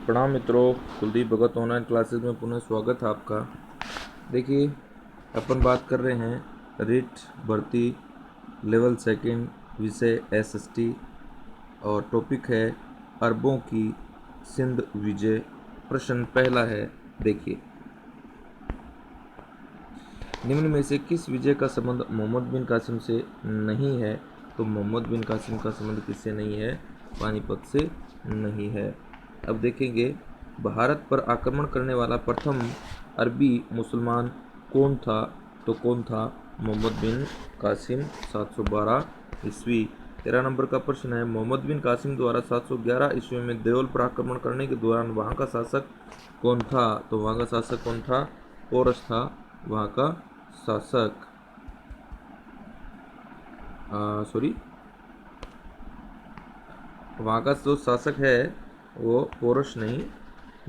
प्रणाम मित्रों, कुलदीप भगत online classes में पुनः स्वागत है आपका। देखिए, अपन बात कर रहे हैं रिट भर्ती लेवल सेकंड, विषय एसएसटी, और टॉपिक है अरबों की सिंध विजय। प्रश्न पहला है, देखिए, निम्न में से किस विजय का संबंध मोहम्मद बिन कासिम से नहीं है? तो मोहम्मद बिन कासिम का संबंध किससे नहीं है? पानीपत से नहीं है। अब देखेंगे, भारत पर आक्रमण करने वाला प्रथम अरबी मुसलमान कौन था? तो कौन था? मोहम्मद बिन कासिम, 712 ईस्वी। 13 नंबर का प्रश्न है, मोहम्मद बिन कासिम द्वारा 711 ईस्वी में देवल पर आक्रमण करने के दौरान वहाँ का शासक कौन था? तो वहाँ का शासक कौन था? पोरस था वहाँ का शासक। सॉरी, वहाँ का जो शासक है वो पोरस नहीं,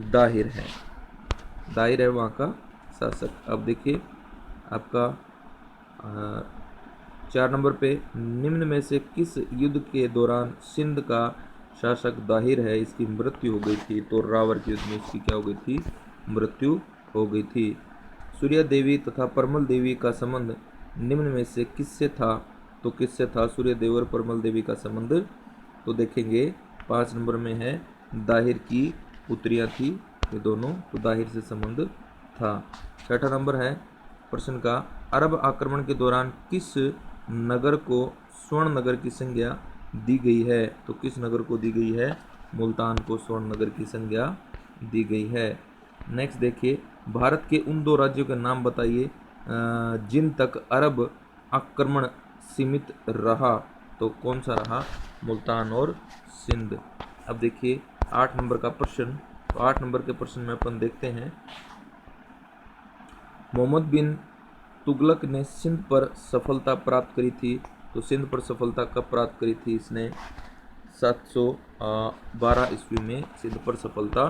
दाहिर है। दाहिर है वहाँ का शासक। अब देखिए आपका 4 नंबर पे, निम्न में से किस युद्ध के दौरान सिंध का शासक दाहिर है इसकी मृत्यु हो गई थी? तो रावर के युद्ध में इसकी क्या हो गई थी? मृत्यु हो गई थी। सूर्या देवी तथा परमल देवी का संबंध निम्न में से किससे था? तो किससे था सूर्य देवी और परमल देवी का संबंध? तो देखेंगे 5 नंबर में है, दाहिर की पुत्रियां थी ये दोनों, तो दाहिर से संबंध था। 6ठा नंबर है प्रश्न का, अरब आक्रमण के दौरान किस नगर को स्वर्ण नगर की संज्ञा दी गई है? तो किस नगर को दी गई है? मुल्तान को स्वर्ण नगर की संज्ञा दी गई है। नेक्स्ट देखिए, भारत के उन दो राज्यों के नाम बताइए जिन तक अरब आक्रमण सीमित रहा। तो कौन सा रहा? मुल्तान और सिंध। अब देखिए 8 नंबर का प्रश्न। तो 8 नंबर के प्रश्न में अपन देखते हैं, मोहम्मद बिन तुगलक ने सिंध पर सफलता प्राप्त करी थी। तो सिंध पर सफलता कब प्राप्त करी थी इसने? 712 ईस्वी में सिंध पर सफलता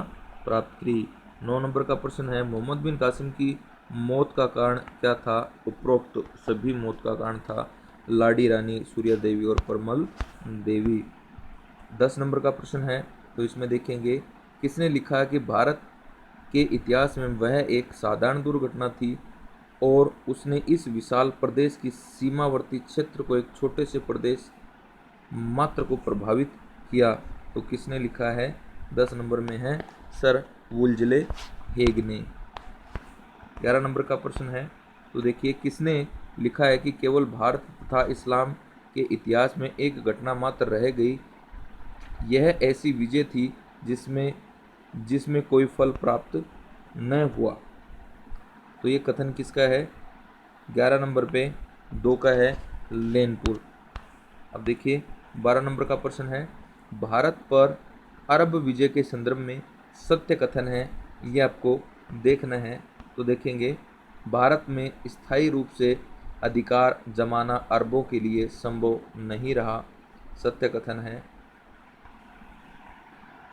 प्राप्त करी। 9 नंबर का प्रश्न है, मोहम्मद बिन कासिम की मौत का कारण क्या था? उपरोक्त सभी मौत का कारण था लाडी रानी, सूर्या देवी और परमल देवी। 10 नंबर का प्रश्न है, तो इसमें देखेंगे, किसने लिखा कि भारत के इतिहास में वह एक साधारण दुर्घटना थी और उसने इस विशाल प्रदेश की सीमावर्ती क्षेत्र को एक छोटे से प्रदेश मात्र को प्रभावित किया? तो किसने लिखा है? 10 नंबर में है सर वुल्जले हेग ने। 11 नंबर का प्रश्न है, तो देखिए, किसने लिखा है कि केवल भारत तथा इस्लाम के इतिहास में एक घटना मात्र रह गई, यह ऐसी विजय थी जिसमें जिसमें कोई फल प्राप्त न हुआ? तो ये कथन किसका है? 11 नंबर पे 2 का है, लेनपुर। अब देखिए 12 नंबर का प्रश्न है, भारत पर अरब विजय के संदर्भ में सत्य कथन है, ये आपको देखना है। तो देखेंगे, भारत में स्थायी रूप से अधिकार जमाना अरबों के लिए संभव नहीं रहा, सत्य कथन है।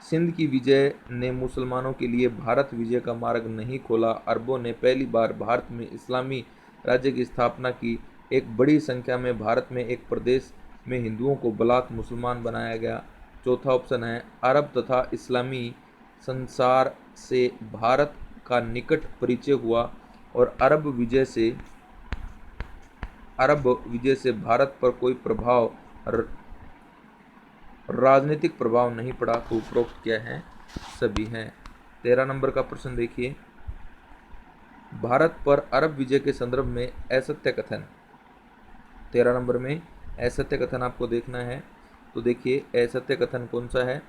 सिंध की विजय ने मुसलमानों के लिए भारत विजय का मार्ग नहीं खोला, अरबों ने पहली बार भारत में इस्लामी राज्य की स्थापना की, एक बड़ी संख्या में भारत में एक प्रदेश में हिंदुओं को बलात् मुसलमान बनाया गया। चौथा ऑप्शन है, अरब तथा इस्लामी संसार से भारत का निकट परिचय हुआ और अरब विजय से भारत पर कोई राजनीतिक प्रभाव नहीं पड़ा। तो उपरोक्त क्या है? सभी हैं। 13 नंबर का प्रश्न देखिए, भारत पर अरब विजय के संदर्भ में असत्य कथन। 13 नंबर में असत्य कथन आपको देखना है। तो देखिए असत्य कथन कौन सा है?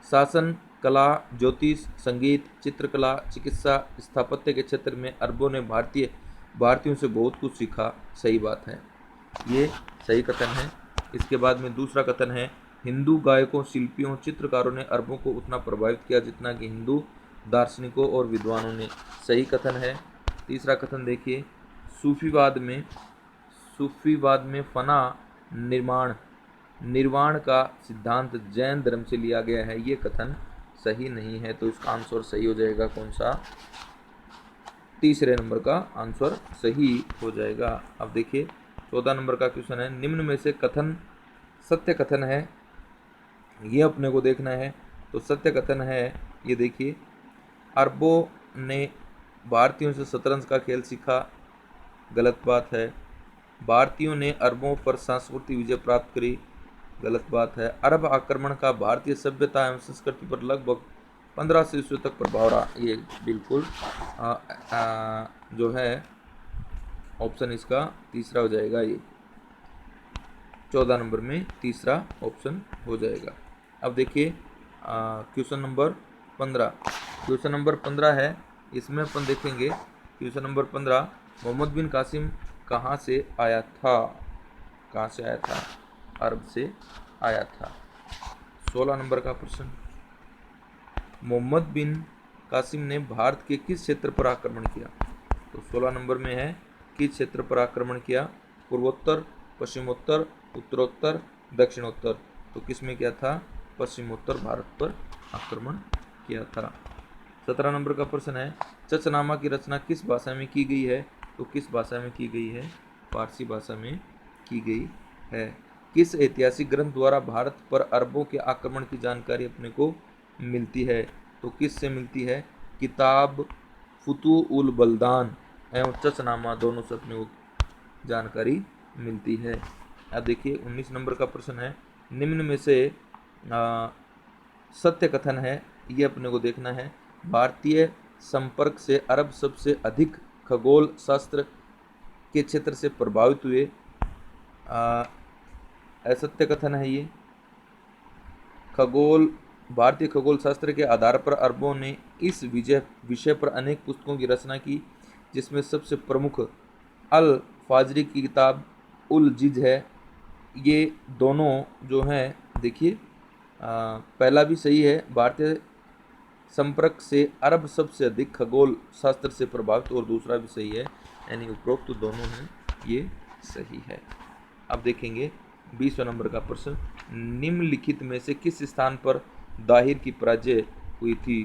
शासन, कला, ज्योतिष, संगीत, चित्रकला, चिकित्सा, स्थापत्य के क्षेत्र में अरबों ने भारतीयों से बहुत कुछ सीखा। सही बात है, ये सही कथन है। इसके बाद में दूसरा कथन है, हिंदू गायकों, शिल्पियों, चित्रकारों ने अरबों को उतना प्रभावित किया जितना कि हिंदू दार्शनिकों और विद्वानों ने। सही कथन है। तीसरा कथन देखिए, सूफीवाद में फना निर्वाण का सिद्धांत जैन धर्म से लिया गया है, ये कथन सही नहीं है। तो इसका आंसर सही हो जाएगा कौन सा? तीसरे नंबर का आंसर सही हो जाएगा। अब देखिए 14 नंबर का क्वेश्चन है, निम्न में से कथन सत्य कथन है, ये अपने को देखना है। तो सत्य कथन है ये देखिए, अरबों ने भारतीयों से शतरंज का खेल सीखा, गलत बात है। भारतीयों ने अरबों पर सांस्कृतिक विजय प्राप्त करी, गलत बात है। अरब आक्रमण का भारतीय सभ्यता एवं संस्कृति पर लगभग 1500 ईस्वी तक प्रभाव रहा, ये बिल्कुल जो है ऑप्शन इसका तीसरा हो जाएगा, ये 14 नंबर में तीसरा ऑप्शन हो जाएगा। अब देखिए क्वेश्चन नंबर 15, क्वेश्चन नंबर 15 है, इसमें अपन देखेंगे क्वेश्चन नंबर 15, मोहम्मद बिन कासिम कहाँ से आया था, कहाँ से आया था, अरब से आया था। 16 नंबर का प्रश्न, मोहम्मद बिन कासिम ने भारत के किस क्षेत्र पर आक्रमण किया, तो 16 नंबर में है किस क्षेत्र पर आक्रमण किया, पूर्वोत्तर, पश्चिमोत्तर, उत्तरोत्तर, दक्षिणोत्तर, तो किस में किया था, पश्चिमोत्तर भारत पर आक्रमण किया था। 17 नंबर का प्रश्न है, चचनामा की रचना किस भाषा में की गई है, तो किस भाषा में की गई है, फारसी भाषा में की गई है। किस ऐतिहासिक ग्रंथ द्वारा भारत पर अरबों के आक्रमण की जानकारी अपने को मिलती है, तो किस से मिलती है, किताब फुतू उल बलदान एवं चचनामा दोनों से अपने को जानकारी मिलती है। अब देखिए 19 नंबर का प्रश्न है, निम्न में से सत्य कथन है, ये अपने को देखना है, भारतीय संपर्क से अरब सबसे अधिक खगोल शास्त्र के क्षेत्र से प्रभावित हुए, असत्य कथन है ये। भारतीय खगोल शास्त्र के आधार पर अरबों ने इस विषय पर अनेक पुस्तकों की रचना की, जिसमें सबसे प्रमुख अल फाजरी की किताब उल जिज है। ये दोनों जो हैं देखिए, पहला भी सही है, भारतीय संपर्क से अरब सबसे अधिक खगोल शास्त्र से प्रभावित, और दूसरा भी सही है, यानी उपरोक्त तो दोनों हैं ये सही है। अब देखेंगे 20 नंबर का प्रश्न, निम्नलिखित में से किस स्थान पर दाहिर की पराजय हुई थी,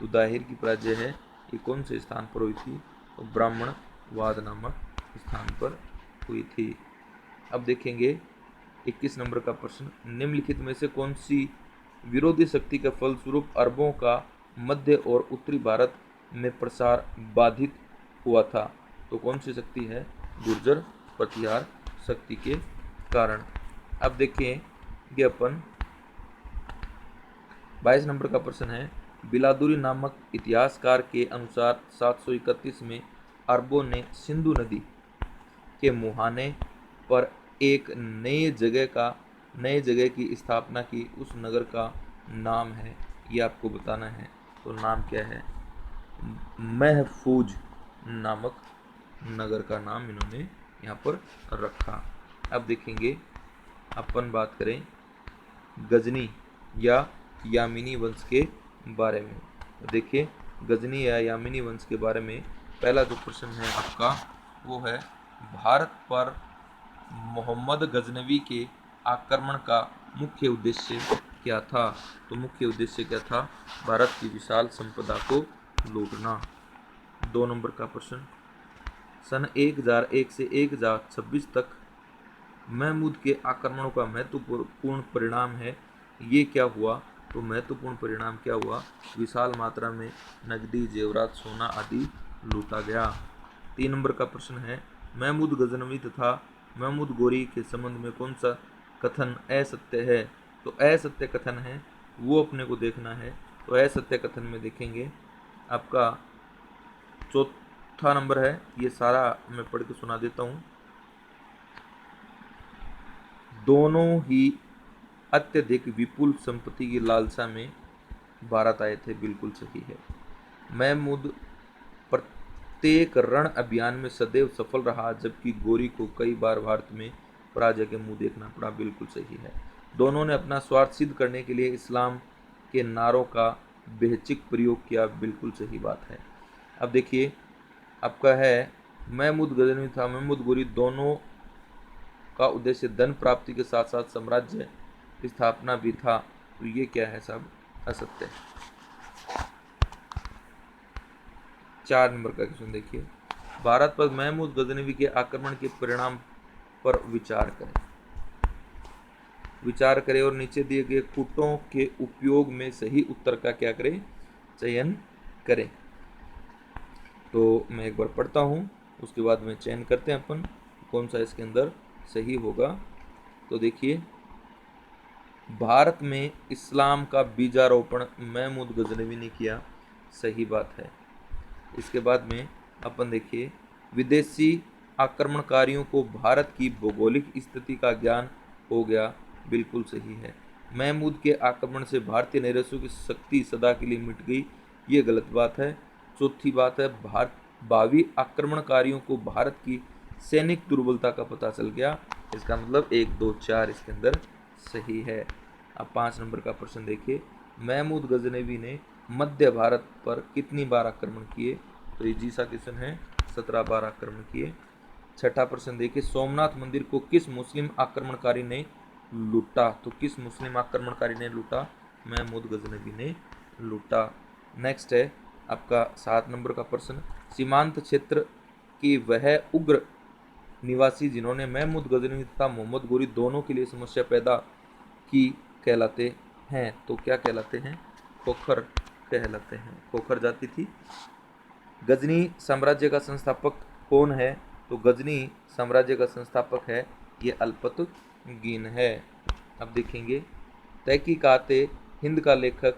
तो दाहिर की पराजय है ये कौन से स्थान पर हुई थी, तो ब्राह्मणवाद नामक स्थान पर हुई थी। अब देखेंगे 21 नंबर का प्रश्न, निम्नलिखित में से कौन सी विरोधी शक्ति के फलस्वरूप अरबों का मध्य और उत्तरी भारत में प्रसार बाधित हुआ था, तो कौन सी शक्ति है, गुर्जर प्रतिहार शक्ति के कारण। अब देखें ये अपन 22 नंबर का प्रश्न है, बिलादुरी नामक इतिहासकार के अनुसार 731 में अरबों ने सिंधु नदी के मुहाने पर एक नए जगह की स्थापना की, उस नगर का नाम है, ये आपको बताना है, तो नाम क्या है, महफूज नामक नगर का नाम इन्होंने यहाँ पर रखा। अब देखेंगे अपन बात करें गजनी या यामिनी वंश के बारे में, देखिए गजनी या यामिनी वंश के बारे में पहला जो प्रश्न है आपका वो है, भारत पर मोहम्मद गजनवी के आक्रमण का मुख्य उद्देश्य क्या था, तो मुख्य उद्देश्य क्या था, भारत की विशाल संपदा को लूटना। 2 नंबर का प्रश्न, सन 1001 से 1026 तक महमूद के आक्रमणों का महत्वपूर्ण परिणाम है, ये क्या हुआ, तो महत्वपूर्ण परिणाम क्या हुआ, विशाल मात्रा में नकदी, जेवरात, सोना आदि लूटा गया। 3 नंबर का प्रश्न है, महमूद गजनवी तथा महमूद गोरी के संबंध में कौन सा कथन असत्य है, तो असत्य कथन है वो अपने को देखना है, तो असत्य कथन में देखेंगे आपका चौथा नंबर है, ये सारा मैं पढ़ के सुना देता हूँ, दोनों ही अत्यधिक विपुल संपत्ति की लालसा में भारत आए थे, बिल्कुल सही है। महमूद प्रत्येक रण अभियान में सदैव सफल रहा, जबकि गोरी को कई बार भारत में पराजय के मुंह देखना पड़ा, बिल्कुल सही है। दोनों ने अपना स्वार्थ सिद्ध करने के लिए इस्लाम के नारों का बेहिचक प्रयोग किया, बिल्कुल सही बात है। अब देखिए आपका है महमूद गजनवी था महमूद गोरी, दोनों का उद्देश्य धन प्राप्ति के साथ साथ साम्राज्य स्थापना भी था, तो ये क्या है, सब असत्य है। 4 नंबर का क्वेश्चन देखिए, भारत पर महमूद गजनवी के आक्रमण के परिणाम पर विचार करें। विचार करें और नीचे दिए गए कूटों के उपयोग में सही उत्तर का क्या करें, चयन करें। तो मैं एक बार पढ़ता हूँ, उसके बाद में चयन करते हैं अपन कौन सा इसके अंदर सही होगा। तो देखिए, भारत में इस्लाम का बीजारोपण महमूद गजनवी ने किया, सही बात है। इसके बाद में अपन देखिए, विदेशी आक्रमणकारियों को भारत की भौगोलिक स्थिति का ज्ञान हो गया, बिल्कुल सही है। महमूद के आक्रमण से भारतीय नरेशों की शक्ति सदा के लिए मिट गई, ये गलत बात है। चौथी बात है, भावी आक्रमणकारियों को भारत की सैनिक दुर्बलता का पता चल गया, इसका मतलब 1, 2, 4 इसके अंदर सही है। अब 5 नंबर का प्रश्न देखिए, महमूद गजनवी ने मध्य भारत पर कितनी बार आक्रमण किए, तो ये जी सा क्वेश्चन है, 17 बार आक्रमण किए। छठा प्रश्न देखिए, सोमनाथ मंदिर को किस मुस्लिम आक्रमणकारी ने लूटा, तो किस मुस्लिम आक्रमणकारी ने लूटा, महमूद गजनवी ने लूटा। नेक्स्ट है आपका 7 नंबर का प्रश्न, सीमांत क्षेत्र की वह उग्र निवासी जिन्होंने महमूद गजनवी तथा मोहम्मद गोरी दोनों के लिए समस्या पैदा की कहलाते हैं, तो क्या कहलाते हैं, खोखर कहलाते हैं, खोखर जाति थी। गजनी साम्राज्य का संस्थापक कौन है, तो गजनी साम्राज्य का संस्थापक है ये अल्पतुगीन है। अब देखेंगे, तहकीकाते हिंद का लेखक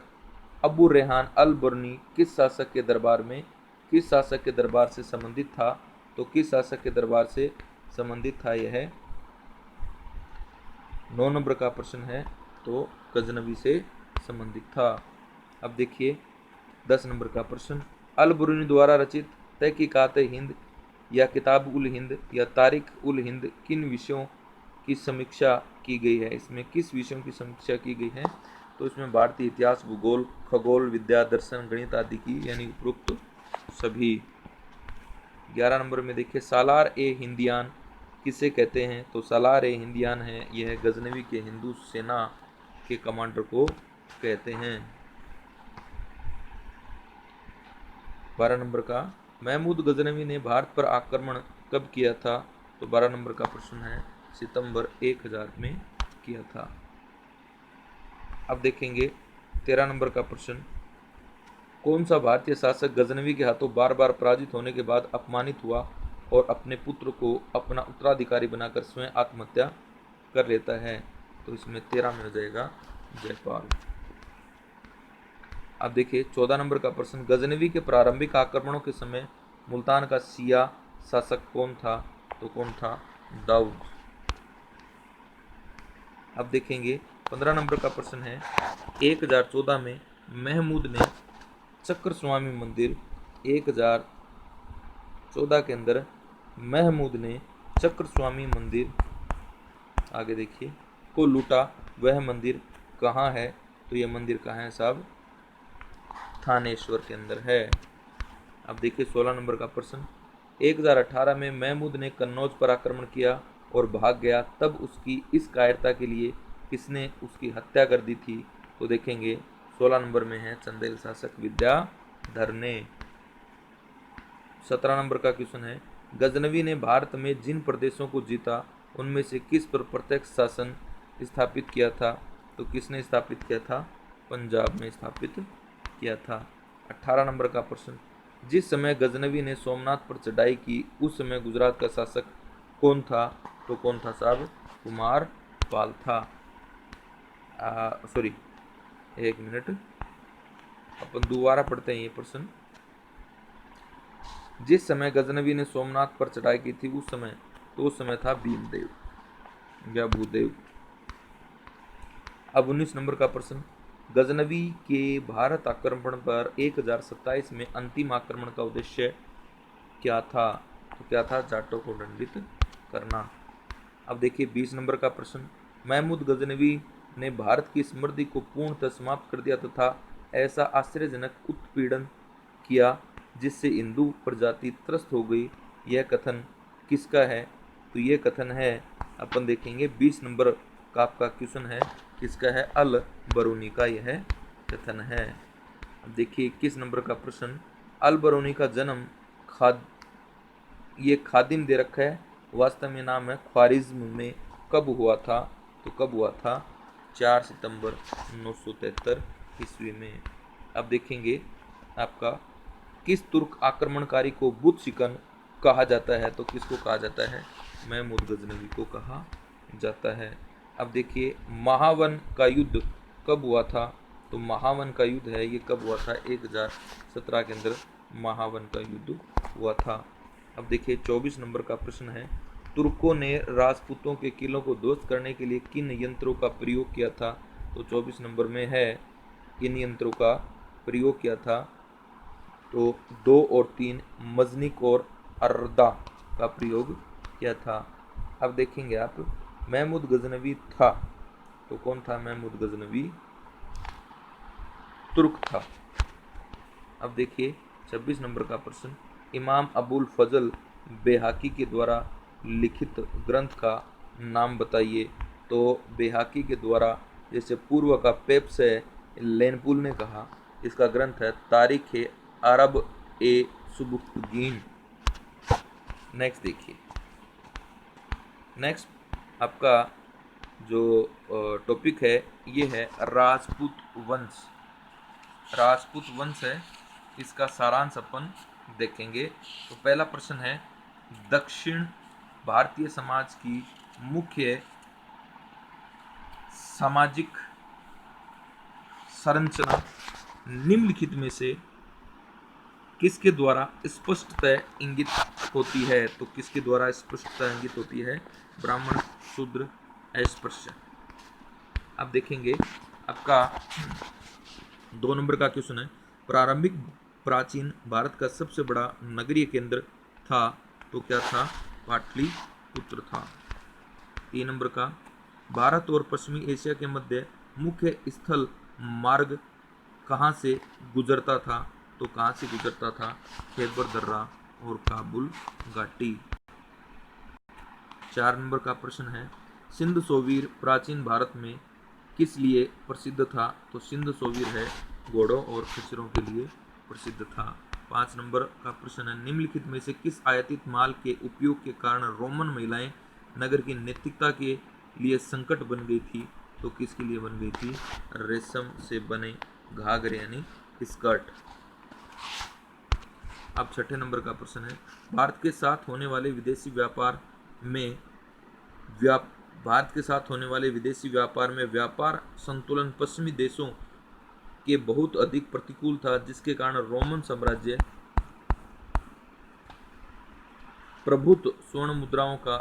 अबू रेहान अल बरनी किस शासक के दरबार में, किस शासक के दरबार से संबंधित था, तो किस शासक के दरबार से संबंधित था, यह 9 नंबर का प्रश्न है, तो गजनवी से संबंधित था। अब देखिए 10 नंबर का प्रश्न, अल बरूनी द्वारा रचित तहकीकात हिंद या किताब उल हिंद या तारीख उल हिंद किन विषयों की समीक्षा की गई है, इसमें किस विषयों की समीक्षा की गई है, तो इसमें भारतीय इतिहास, भूगोल, खगोल विद्या, दर्शन, गणित आदि की, यानी उपरोक्त सभी। 11 नंबर में देखिए, सालार ए हिंदियान किसे कहते हैं, तो सालार ए हिंदियान है यह गजनवी के हिंदू सेना के कमांडर को कहते हैं। 12 नंबर का, महमूद गजनवी ने भारत पर आक्रमण कब किया था, तो 12 नंबर का प्रश्न है, सितंबर 1000 में किया था। अब देखेंगे 13 नंबर का प्रश्न, कौन सा भारतीय शासक गजनवी के हाथों बार बार पराजित होने के बाद अपमानित हुआ और अपने पुत्र को अपना उत्तराधिकारी बनाकर स्वयं आत्महत्या कर लेता है, तो इसमें 13 में हो जाएगा जयपाल। अब देखिए 14 नंबर का प्रश्न, गजनवी के प्रारंभिक आक्रमणों के समय मुल्तान का शिया शासक कौन था, तो कौन था, दाऊद। अब देखेंगे 15 नंबर का प्रश्न है, 1014 में महमूद ने चक्र स्वामी मंदिर, 1014 के अंदर महमूद ने चक्र स्वामी मंदिर, आगे देखिए, को लूटा, वह मंदिर कहाँ है, तो यह मंदिर कहाँ है साहब, थानेश्वर के अंदर है। अब देखिए 16 नंबर का प्रश्न, 1018 में महमूद ने कन्नौज पर आक्रमण किया और भाग गया, तब उसकी इस कायरता के लिए किसने उसकी हत्या कर दी थी, तो देखेंगे 16 नंबर में है चंदेल शासक विद्याधर ने। 17 नंबर का क्वेश्चन है, गजनवी ने भारत में जिन प्रदेशों को जीता उनमें से किस पर प्रत्यक्ष शासन स्थापित किया था, तो किसने स्थापित किया था, पंजाब में स्थापित किया था। 18 नंबर का प्रश्न, जिस समय गजनवी ने सोमनाथ पर चढ़ाई की उस समय गुजरात का शासक कौन था, तो कौन था साहब, कुमार पाल था। सॉरी, एक मिनट, अपन दोबारा पढ़ते हैं ये प्रश्न। जिस समय गजनवी ने सोमनाथ पर चढ़ाई की थी उस समय, तो उस समय था भीमदेव या भूदेव। अब 19 नंबर का प्रश्न, गजनवी के भारत आक्रमण पर 1027 में अंतिम आक्रमण का उद्देश्य क्या था, तो क्या था, जाटों को दंडित करना। अब देखिए 20 नंबर का प्रश्न, महमूद गजनवी ने भारत की समृद्धि को पूर्णतः समाप्त कर दिया तथा ऐसा आश्चर्यजनक उत्पीड़न किया जिससे हिंदू प्रजाति त्रस्त हो गई, यह कथन किसका है, तो यह कथन है, अपन देखेंगे 20 नंबर का आपका क्वेश्चन है, किसका है, अल बरूनी का यह कथन है। अब देखिए 21 नंबर का प्रश्न, अल बरूनी का जन्म ये खादिम दे रखा है, वास्तव में नाम है ख्वारिज्म में, कब हुआ था, तो कब हुआ था, 4 सितंबर 973 ईस्वी में। अब देखेंगे आपका किस तुर्क आक्रमणकारी को बुत शिकन कहा जाता है, तो किसको कहा जाता है, महमूद गजनवी को कहा जाता है। अब देखिए महावन का युद्ध कब हुआ था, तो महावन का युद्ध है ये कब हुआ था, 1017 के अंदर महावन का युद्ध हुआ था। अब देखिए 24 नंबर का प्रश्न है, तुर्कों ने राजपूतों के किलों को ध्वस्त करने के लिए किन यंत्रों का प्रयोग किया था, तो 24 नंबर में है किन यंत्रों का प्रयोग किया था, तो 2 और 3 मजनिक और अर्दा का प्रयोग किया था। अब देखेंगे आप महमूद गजनवी था, तो कौन था, महमूद गजनवी तुर्क था। अब देखिए 26 नंबर का प्रश्न, इमाम अबुल फजल बेहाकी के द्वारा लिखित ग्रंथ का नाम बताइए, तो बेहाकी के द्वारा जैसे पूर्व का पेप्स है लेनपुल ने कहा, इसका ग्रंथ है तारीख अरब ए सुबुक्तगीन। नेक्स्ट देखिए, नेक्स्ट आपका जो टॉपिक है ये है राजपूत वंश। राजपूत वंश है, इसका सारांश अपन देखेंगे। तो पहला प्रश्न है, दक्षिण भारतीय समाज की मुख्य सामाजिक संरचना निम्नलिखित में से किसके द्वारा स्पष्टतः इंगित होती है, तो किसके द्वारा स्पष्टतः इंगित होती है, ब्राह्मण शूद्र अस्पृश्य। अब देखेंगे आपका 2 नंबर का क्वेश्चन है, प्रारंभिक प्राचीन भारत का सबसे बड़ा नगरीय केंद्र था, तो क्या था, पाटलिपुत्र था। 3 नंबर का, भारत और पश्चिमी एशिया के मध्य मुख्य स्थल मार्ग कहाँ से गुजरता था, तो कहाँ से गुजरता था, खैबर दर्रा और काबुल घाटी। 4 नंबर का प्रश्न है, सिंध सोवीर प्राचीन भारत में किस लिए प्रसिद्ध था, तो सिंध सोवीर है घोड़ों और खच्चरों के लिए प्रसिद्ध था। 5 नंबर का प्रश्न है, निम्नलिखित में से किस आयातित माल के उपयोग के कारण रोमन महिलाएं नगर की नैतिकता के लिए संकट बन गई थी, तो किसके लिए बन गई थी, रेशम से बने घाघरे यानी स्कर्ट। अब 6 नंबर का प्रश्न है, भारत के साथ होने वाले विदेशी व्यापार में व्यापार संतुलन पश्चिमी देशों के बहुत अधिक प्रतिकूल था, जिसके कारण रोमन साम्राज्य प्रभुत्व स्वर्ण मुद्राओं का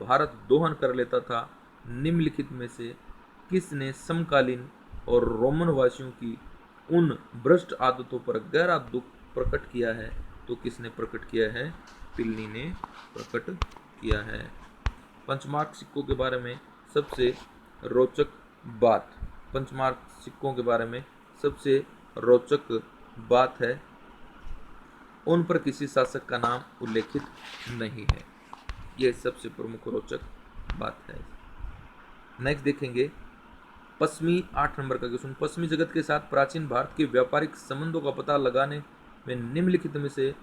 भारत दोहन कर लेता था। निम्नलिखित में से किसने समकालीन और रोमन वासियों की उन भ्रष्ट आदतों पर गहरा दुख प्रकट किया है, तो किसने प्रकट किया है, प्लिनी ने प्रकट किया है। पंचमार्क सिक्कों के बारे में सबसे रोचक बात, पंचमार्क सिक्कों के बारे में सबसे रोचक बात है, उन पर किसी शासक का नाम उल्लेखित नहीं है, यह सबसे प्रमुख रोचक बात है। नेक्स्ट देखेंगे पश्चिमी 8 नंबर का क्वेश्चन, पश्चिमी जगत के साथ प्राचीन भारत के व्यापारिक संबंधों का पता लगाने में निम्नलिखित में से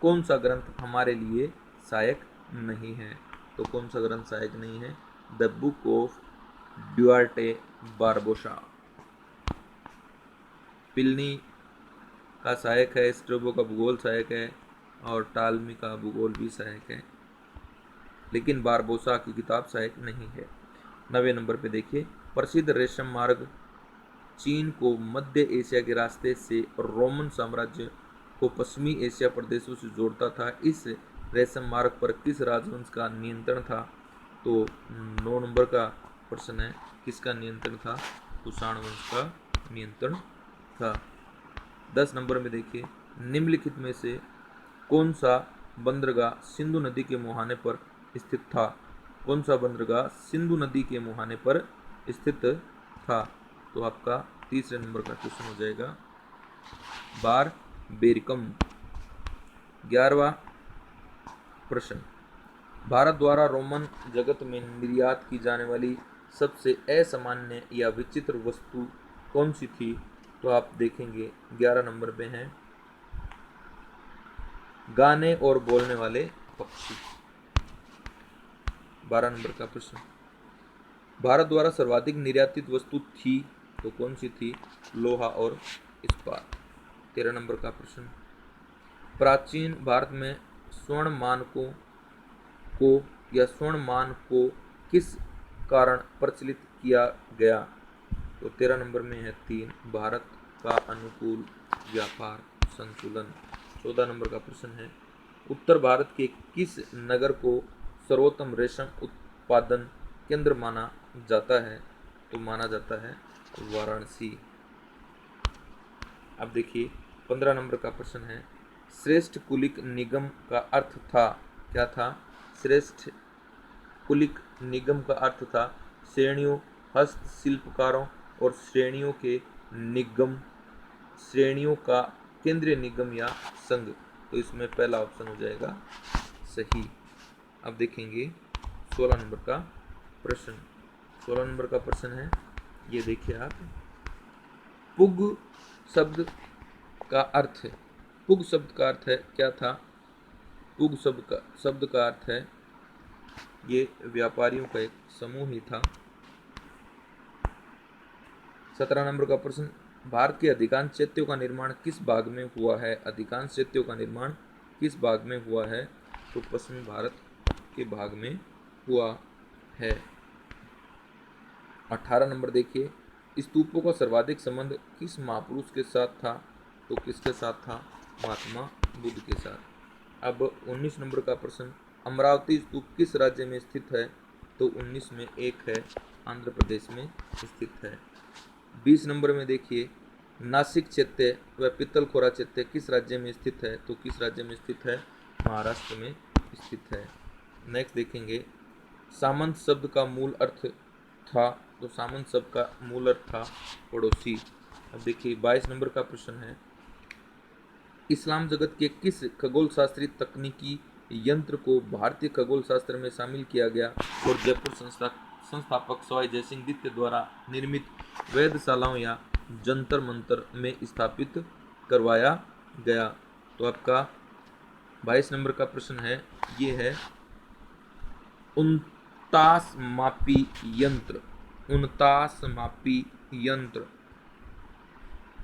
कौन सा ग्रंथ हमारे लिए सहायक नहीं है, तो कौन सा ग्रंथ सहायक नहीं है, the book of Duarte Barbosa. Pliny का सहायक है, स्ट्रेबो का भूगोल सहायक है और टालमी का भूगोल भी सहायक है, लेकिन बारबोसा की किताब सहायक नहीं है। 9वें नंबर पे देखिए, प्रसिद्ध रेशम मार्ग चीन को मध्य एशिया के रास्ते से रोमन साम्राज्य को पश्चिमी एशिया प्रदेशों से जोड़ता था। इस रेशम मार्ग पर किस राजवंश का नियंत्रण था, तो 9 नंबर का प्रश्न है, किसका नियंत्रण था, कुषाण वंश का नियंत्रण था। 10 नंबर में देखिए, निम्नलिखित में से कौन सा बंदरगाह सिंधु नदी के मुहाने पर स्थित था, कौन सा बंदरगाह सिंधु नदी के मुहाने पर स्थित था, तो आपका 3 नंबर का क्वेश्चन हो जाएगा बार बेरिकम। 11वां प्रश्न, भारत द्वारा रोमन जगत में निर्यात की जाने वाली सबसे असामान्य या विचित्र वस्तु कौन सी थी, तो आप देखेंगे 11 नंबर पे हैं गाने और बोलने वाले पक्षी। 12 नंबर का प्रश्न, भारत द्वारा सर्वाधिक निर्यातित वस्तु थी तो कौन सी थी? लोहा और इस्पात। 13 नंबर का प्रश्न, प्राचीन भारत में स्वर्ण मानकों को या स्वर्ण मान को किस कारण प्रचलित किया गया? तो 13 नंबर में है 3, भारत का अनुकूल व्यापार संतुलन। 14 नंबर का प्रश्न है, उत्तर भारत के किस नगर को सर्वोत्तम रेशम उत्पादन केंद्र माना जाता है? तो माना जाता है वाराणसी। अब देखिए 15 नंबर का प्रश्न है, श्रेष्ठ कुलिक निगम का अर्थ था? क्या था? श्रेष्ठ कुलिक निगम का अर्थ था श्रेणियों, हस्तशिल्पकारों और श्रेणियों के निगम, श्रेणियों का केंद्रीय निगम या संघ। तो इसमें पहला ऑप्शन हो जाएगा सही। अब देखेंगे 16 नंबर का प्रश्न। 16 नंबर का प्रश्न है, ये देखिए आप, पुग शब्द का अर्थ है, पुग शब्द का अर्थ है क्या था? पुग शब्द का अर्थ है ये व्यापारियों का एक समूह ही था। 17 नंबर का प्रश्न, भारत के अधिकांश चैत्यों का निर्माण किस भाग में हुआ है? अधिकांश चैत्यों का निर्माण किस भाग में हुआ है? तो पश्चिमी भारत के भाग में हुआ है। 18 नंबर देखिए, स्तूपों का सर्वाधिक संबंध किस महापुरुष के साथ था? तो किसके साथ था? महात्मा बुद्ध के साथ। अब 19 नंबर का प्रश्न, अमरावती स्तूप किस राज्य में स्थित है? तो 19 में एक है, आंध्र प्रदेश में स्थित है। 20 नंबर में देखिए, नासिक चैत्य व पित्तलखोरा चैत्य किस राज्य में स्थित है? तो किस राज्य में स्थित है? महाराष्ट्र में स्थित है। नेक्स्ट देखेंगे, सामंत शब्द का मूल अर्थ था? तो सामंत शब्द का मूल अर्थ था पड़ोसी। अब देखिए 22 नंबर का प्रश्न है, इस्लाम जगत के किस खगोल शास्त्री तकनीकी यंत्र को भारतीय खगोल शास्त्र में शामिल किया गया और जयपुर संस्थापक सवाई जयसिंह द्वितीय द्वारा निर्मित वेधशालाओं या जंतर मंतर में स्थापित करवाया गया? तो आपका 22 नंबर का प्रश्न है, ये है उनतास मापी यंत्र। उनतास मापी यंत्र।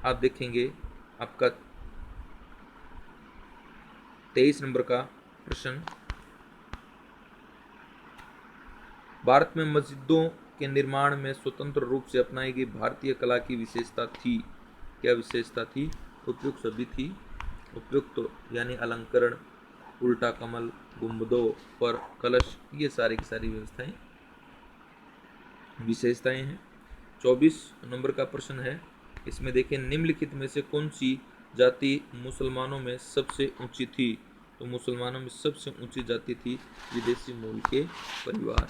आप देखेंगे आपका 23 नंबर का प्रश्न, भारत में मस्जिदों के निर्माण में स्वतंत्र रूप से अपनाई गई भारतीय कला की विशेषता थी? क्या विशेषता थी? उपयुक्त सभी थी। उपयुक्त यानी अलंकरण, उल्टा कमल, गुंबदों पर कलश, ये सारी की सारी व्यवस्थाएं विशेषताएं हैं। 24 नंबर का प्रश्न है, इसमें देखिए, निम्नलिखित में से कौन सी जाति मुसलमानों में सबसे ऊंची थी? तो मुसलमानों में सबसे ऊंची जाति थी विदेशी मूल के परिवार।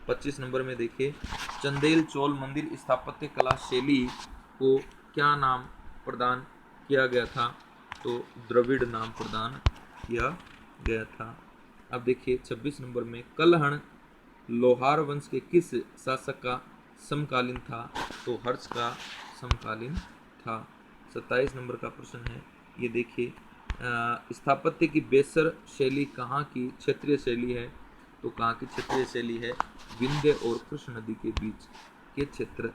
25 नंबर में देखिए, चंदेल चोल मंदिर स्थापत्य कला शैली को क्या नाम प्रदान किया गया था? तो द्रविड़ नाम प्रदान किया गया था। अब देखिए 26 नंबर में, कलहण लोहार वंश के किस शासक का समकालीन था? तो हर्ष का समकालीन था। 27 नंबर का प्रश्न है, ये देखिए, स्थापत्य की बेसर शैली कहाँ की क्षेत्रीय शैली है? तो कहाँ की क्षेत्रीय शैली है? विंध्य और कृष्ण नदी के बीच के क्षेत्र।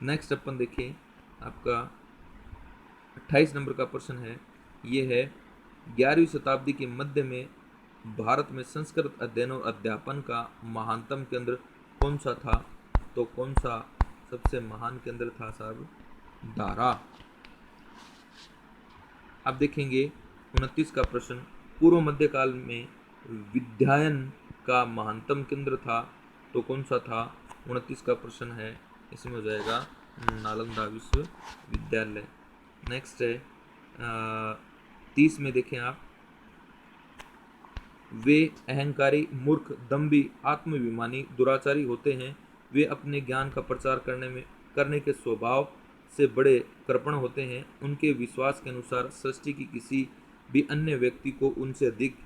नेक्स्ट अपन देखिए आपका 28 नंबर का प्रश्न है, ये है 11वीं शताब्दी के मध्य में भारत में संस्कृत अध्ययन और अध्यापन का महानतम केंद्र कौन सा था? तो कौन सा सबसे महान केंद्र था साहब? दारा। अब देखेंगे 29 का प्रश्न, पूर्व मध्यकाल में विद्यायन का महानतम केंद्र था? तो कौन सा था? 29 का प्रश्न है, इसमें हो जाएगा नालंदा विश्वविद्यालय। नेक्स्ट है 30 में देखें आप, वे अहंकारी, मूर्ख, दम्भी, आत्माभिमानी, दुराचारी होते हैं। वे अपने ज्ञान का प्रचार करने के स्वभाव से बड़े कृपण होते हैं। उनके विश्वास के अनुसार सृष्टि की किसी भी अन्य व्यक्ति को उनसे अधिक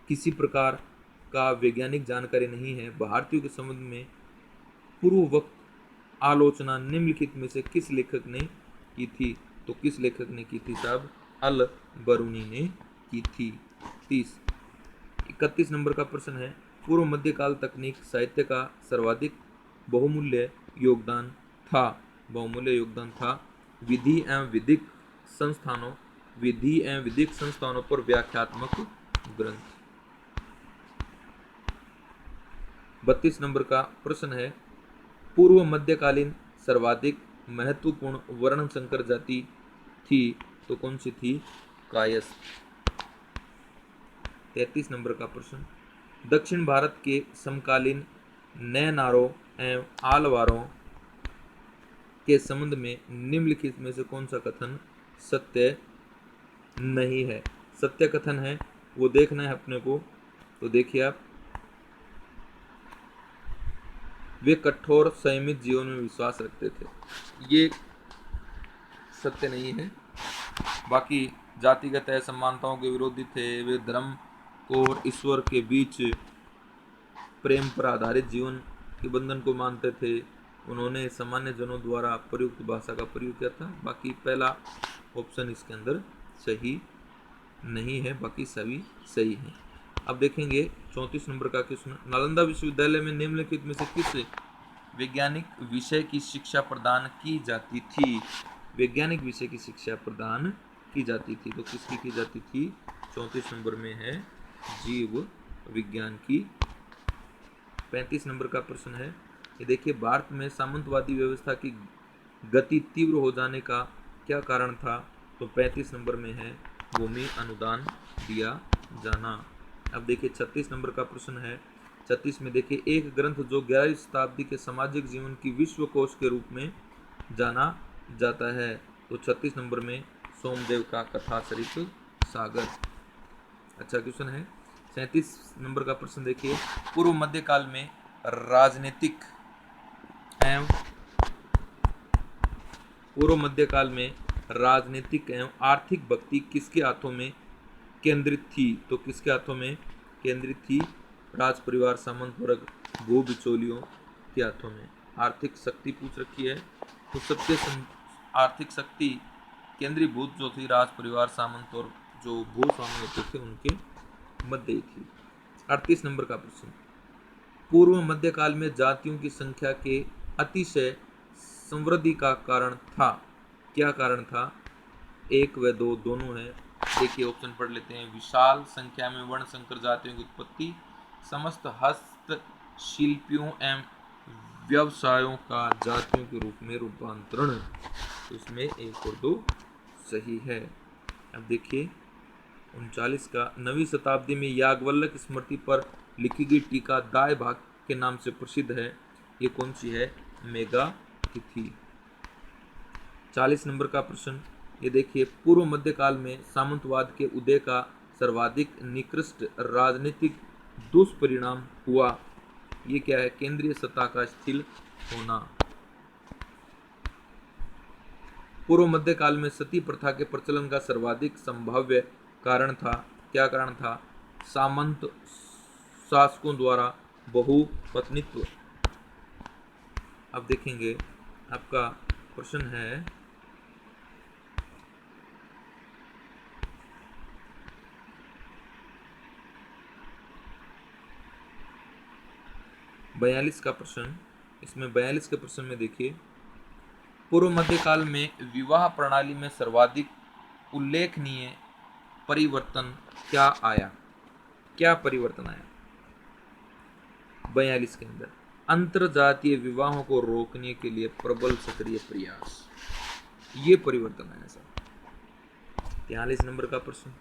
किसी प्रकार का वैज्ञानिक जानकारी नहीं है। भारतीयों के संबंध में पूर्ववक्त आलोचना निम्नलिखित में से किस लेखक ने की थी? तो किस लेखक ने की थी साहब? अल बरूनी ने की थी। 31 नंबर का प्रश्न है, पूर्व मध्यकाल तकनीक साहित्य का सर्वाधिक बहुमूल्य योगदान था। बहुमूल्य योगदान था। विधि एवं विधिक संस्थानों पर व्याख्यात्मक ग्रंथ। 32 नंबर का प्रश्न है, पूर्व मध्यकालीन सर्वाधिक महत्वपूर्ण वर्ण संकर जाति थी तो कौन सी थी? कायस्थ। 33 नंबर का प्रश्न, दक्षिण भारत के समकालीन नैनारों एवं आलवारों के संबंध में निम्नलिखित में से कौन सा कथन सत्य नहीं है? सत्य कथन है वो देखना है अपने को, तो देखिए आप, वे कठोर संयमित जीवन में विश्वास रखते थे, ये सत्य नहीं है। बाकी जातिगत असमानताओं के विरोधी थे, वे धर्म और ईश्वर के बीच प्रेम पर आधारित जीवन के बंधन को मानते थे, उन्होंने सामान्य जनों द्वारा प्रयुक्त भाषा का प्रयोग किया था। बाकी पहला ऑप्शन इसके अंदर सही नहीं है, बाकी सभी सही है। अब देखेंगे 34 नंबर का क्वेश्चन, नालंदा विश्वविद्यालय में निम्नलिखित में से किस वैज्ञानिक विषय की शिक्षा प्रदान की जाती थी? वैज्ञानिक विषय की शिक्षा प्रदान की जाती थी, तो किसकी की जाती थी? 34 नंबर में है जीव विज्ञान की। 35 नंबर का प्रश्न है, ये देखिए, भारत में सामंतवादी व्यवस्था की गति तीव्र हो जाने का क्या कारण था? तो 35 नंबर में है भूमि अनुदान दिया जाना। अब देखिए 36 नंबर का प्रश्न है, 36 में देखिए, एक ग्रंथ जो 11वीं शताब्दी के सामाजिक जीवन की विश्वकोश के रूप में जाना जाता है, तो 36 नंबर में सोमदेव का कथा सरित सागर। अच्छा क्वेश्चन है। 37 नंबर का प्रश्न देखिए, पूर्व मध्यकाल में राजनीतिक एवं आर्थिक भक्ति किसके हाथों में केंद्रित थी? तो किसके हाथों में केंद्रित थी? राज परिवार, सामंत वर्ग, भू बिचौलियों के हाथों में। आर्थिक शक्ति पूछ रखी है, तो सबसे आर्थिक शक्ति केंद्रीभूत जो थी राज परिवार, सामंत और जो भूस्वामी होते थे उनके मध्य ही थी। 38 नंबर का प्रश्न, पूर्व मध्यकाल में जातियों की संख्या के अतिशय समृद्धि का कारण था, क्या कारण था? 1 व 2 दोनों है। देखिए ऑप्शन पढ़ लेते हैं, विशाल संख्या में वर्ण संकर जातियों की उत्पत्ति, समस्त हस्तशिल्पियों एवं व्यवसायों का जातियों के रूप में रूपांतरण। तो इसमें 1 और 2 सही है। अब देखिए 39 का, 9वीं शताब्दी में याज्ञवल्क्य स्मृति पर लिखी गई टीका दाय भाग के नाम से प्रसिद्ध है, ये कौन सी है? मेघातिथि। 40 नंबर का प्रश्न, ये देखिए, पूर्व मध्यकाल में सामंतवाद के उदय का सर्वाधिक निकृष्ट राजनीतिक दुष्परिणाम हुआ, ये क्या है? केंद्रीय सत्ता का शिथिल होना। पूर्व मध्यकाल में सती प्रथा के प्रचलन का सर्वाधिक संभाव्य कारण था, क्या कारण था? सामंत शासकों द्वारा बहुपत्नित्व। अब देखेंगे आपका प्रश्न है, बयालीस का प्रश्न। इसमें 42 के प्रश्न में देखिए, पूर्व मध्यकाल में विवाह प्रणाली में सर्वाधिक उल्लेखनीय परिवर्तन क्या आया? क्या परिवर्तन आया 42 के अंदर? अंतरजातीय विवाहों को रोकने के लिए प्रबल सक्रिय प्रयास, ये परिवर्तन आया सर। 43 नंबर का प्रश्न,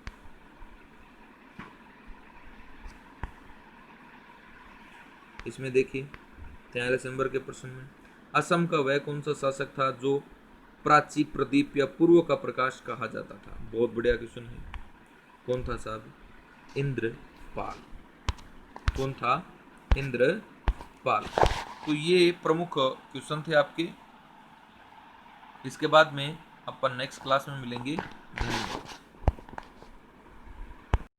इसमें देखिए 43 नंबर के प्रश्न में, असम का वह कौन सा शासक था जो प्राची, प्रदीप या पूर्व का प्रकाश कहा जाता था? बहुत बढ़िया क्वेश्चन है, कौन था साहब? इंद्रपाल। कौन था? इंद्रपाल। तो ये प्रमुख क्वेश्चन थे आपके। इसके बाद में अपन नेक्स्ट क्लास में मिलेंगे। धन्यवाद।